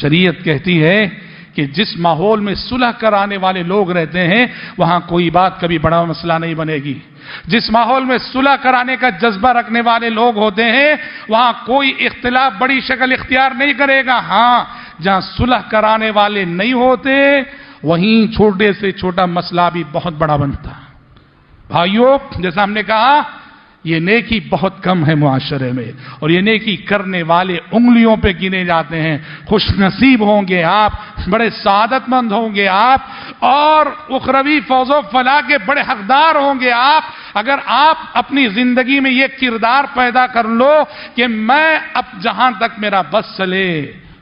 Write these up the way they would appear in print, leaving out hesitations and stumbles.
شریعت کہتی ہے کہ جس ماحول میں صلح کرانے والے لوگ رہتے ہیں وہاں کوئی بات کبھی بڑا مسئلہ نہیں بنے گی. جس ماحول میں صلح کرانے کا جذبہ رکھنے والے لوگ ہوتے ہیں وہاں کوئی اختلاف بڑی شکل اختیار نہیں کرے گا. ہاں جہاں صلح کرانے والے نہیں ہوتے وہیں چھوٹے سے چھوٹا مسئلہ بھی بہت بڑا بنتا. بھائیو، جیسا ہم نے کہا یہ نیکی بہت کم ہے معاشرے میں، اور یہ نیکی کرنے والے انگلیوں پہ گنے جاتے ہیں. خوش نصیب ہوں گے آپ، بڑے سعادت مند ہوں گے آپ، اور اخروی فوز و فلاح کے بڑے حقدار ہوں گے آپ اگر آپ اپنی زندگی میں یہ کردار پیدا کر لو کہ میں اب جہاں تک میرا بس چلے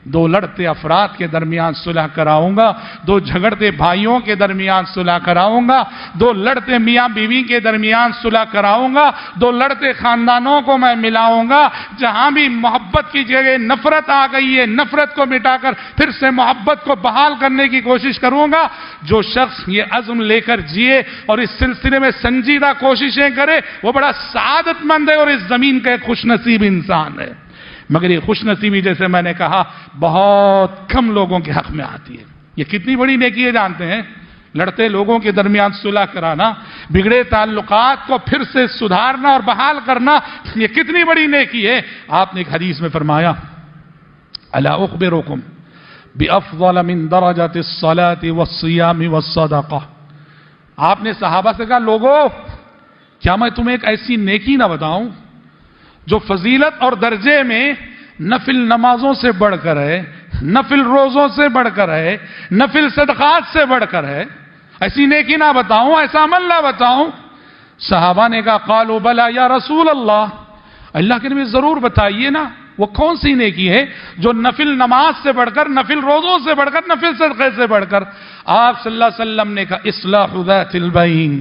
دو لڑتے افراد کے درمیان صلح کراؤں گا، دو جھگڑتے بھائیوں کے درمیان صلح کراؤں گا، دو لڑتے میاں بیوی کے درمیان صلح کراؤں گا، دو لڑتے خاندانوں کو میں ملاؤں گا. جہاں بھی محبت کی جگہ نفرت آ گئی ہے نفرت کو مٹا کر پھر سے محبت کو بحال کرنے کی کوشش کروں گا. جو شخص یہ عزم لے کر جیے اور اس سلسلے میں سنجیدہ کوششیں کرے وہ بڑا سعادت مند ہے اور اس زمین کا ایک خوش نصیب انسان ہے. مگر یہ خوش نصیبی جیسے میں نے کہا بہت کم لوگوں کے حق میں آتی ہے. یہ کتنی بڑی نیکی ہے جانتے ہیں؟ لڑتے لوگوں کے درمیان صلح کرانا، بگڑے تعلقات کو پھر سے سدھارنا اور بحال کرنا، یہ کتنی بڑی نیکی ہے. آپ نے ایک حدیث میں فرمایا الا اخبرکم بافضل من درجۃ الصلاۃ والصیام والصدقہ. آپ نے صحابہ سے کہا لوگوں کیا میں تمہیں ایک ایسی نیکی نہ بتاؤں جو فضیلت اور درجے میں نفل نمازوں سے بڑھ کر ہے، نفل روزوں سے بڑھ کر ہے، نفل صدقات سے بڑھ کر ہے؟ ایسی نیکی نہ بتاؤں، ایسا عمل نہ بتاؤں؟ صحابہ نے کہا قالوا بلا یا رسول اللہ، اللہ کے نبی ضرور بتائیے نا وہ کون سی نیکی ہے جو نفل نماز سے بڑھ کر، نفل روزوں سے بڑھ کر، نفل صدقے سے بڑھ کر؟ آپ صلی اللہ علیہ وسلم نے کہا اصلاح ذات البین،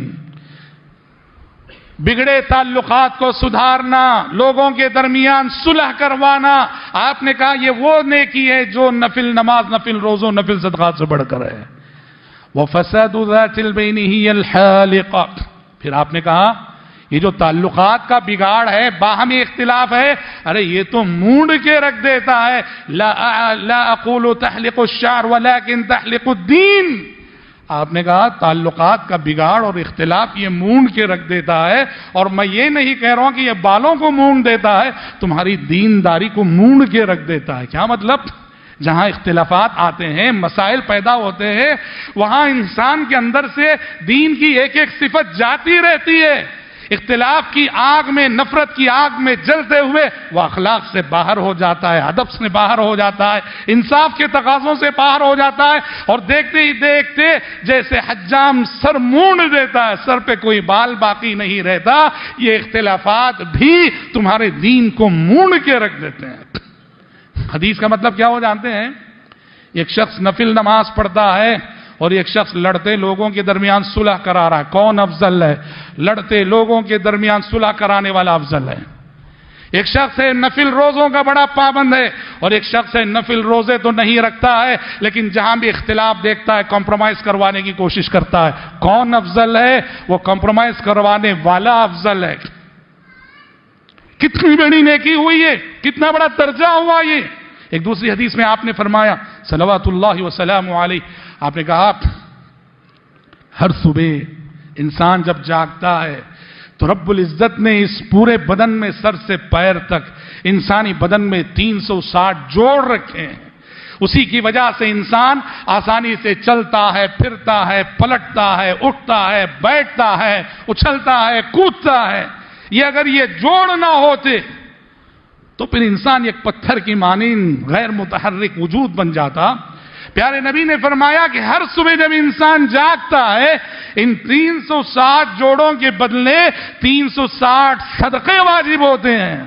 بگڑے تعلقات کو سدھارنا، لوگوں کے درمیان صلح کروانا. آپ نے کہا یہ وہ نیکی ہے جو نفل نماز، نفل روزوں، نفل صدقات سے بڑھ کر ہے. وَفَسَادُ ذَاتِ الْبَيْنِ هِيَ الْحَالِقَةُ. پھر آپ نے کہا یہ جو تعلقات کا بگاڑ ہے، باہمی اختلاف ہے، ارے یہ تو مونڈ کے رکھ دیتا ہے. لا اقول تحلق الشعر ولكن تحلق الدین. آپ نے کہا تعلقات کا بگاڑ اور اختلاف یہ مونڈ کے رکھ دیتا ہے، اور میں یہ نہیں کہہ رہا ہوں کہ یہ بالوں کو مونڈ دیتا ہے، تمہاری دینداری کو مونڈ کے رکھ دیتا ہے. کیا مطلب؟ جہاں اختلافات آتے ہیں، مسائل پیدا ہوتے ہیں، وہاں انسان کے اندر سے دین کی ایک ایک صفت جاتی رہتی ہے. اختلاف کی آگ میں، نفرت کی آگ میں جلتے ہوئے وہ اخلاق سے باہر ہو جاتا ہے، ادب سے باہر ہو جاتا ہے، انصاف کے تقاضوں سے باہر ہو جاتا ہے، اور دیکھتے ہی دیکھتے جیسے حجام سر مونڈ دیتا ہے، سر پہ کوئی بال باقی نہیں رہتا، یہ اختلافات بھی تمہارے دین کو مونڈ کے رکھ دیتے ہیں. حدیث کا مطلب کیا ہو جانتے ہیں؟ ایک شخص نفل نماز پڑھتا ہے اور ایک شخص لڑتے لوگوں کے درمیان صلح کرا رہا ہے. کون افضل ہے؟ لڑتے لوگوں کے درمیان صلح کرانے والا افضل ہے. ایک شخص ہے نفل روزوں کا بڑا پابند ہے، اور ایک شخص ہے نفل روزے تو نہیں رکھتا ہے لیکن جہاں بھی اختلاف دیکھتا ہے کمپرومائز کروانے کی کوشش کرتا ہے. کون افضل ہے؟ وہ کمپرومائز کروانے والا افضل ہے. کتنی بڑی نیکی ہوئی ہے، کتنا بڑا درجہ ہوا یہ. ایک دوسری حدیث میں آپ نے فرمایا صلوات اللہ وسلام علیہ، آپ نے کہا ہر صبح انسان جب جاگتا ہے تو رب العزت نے اس پورے بدن میں سر سے پیر تک انسانی بدن میں 360 جوڑ رکھے ہیں. اسی کی وجہ سے انسان آسانی سے چلتا ہے، پھرتا ہے، پلٹتا ہے، اٹھتا ہے، بیٹھتا ہے، اچھلتا ہے، کودتا ہے. یہ اگر یہ جوڑ نہ ہوتے تو پھر انسان ایک پتھر کی مانند غیر متحرک وجود بن جاتا. پیارے نبی نے فرمایا کہ ہر صبح جب انسان جاگتا ہے ان 360 جوڑوں کے بدلے 360 صدقے واجب ہوتے ہیں.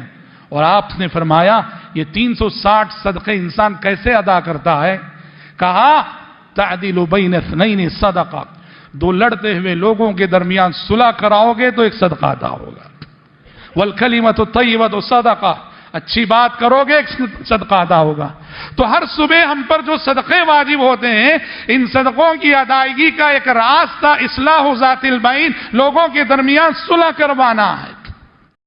اور آپ نے فرمایا یہ 360 صدقے انسان کیسے ادا کرتا ہے؟ کہا تعدیل بین اثنین صدقہ، دو لڑتے ہوئے لوگوں کے درمیان صلح کراؤ گے تو ایک صدقہ ادا ہوگا. والکلمۃ الطیبۃ صدقہ، اچھی بات کرو گے ایک صدقہ ادا ہوگا. تو ہر صبح ہم پر جو صدقے واجب ہوتے ہیں ان صدقوں کی ادائیگی کا ایک راستہ اصلاح ذات البین، لوگوں کے درمیان صلح کروانا ہے.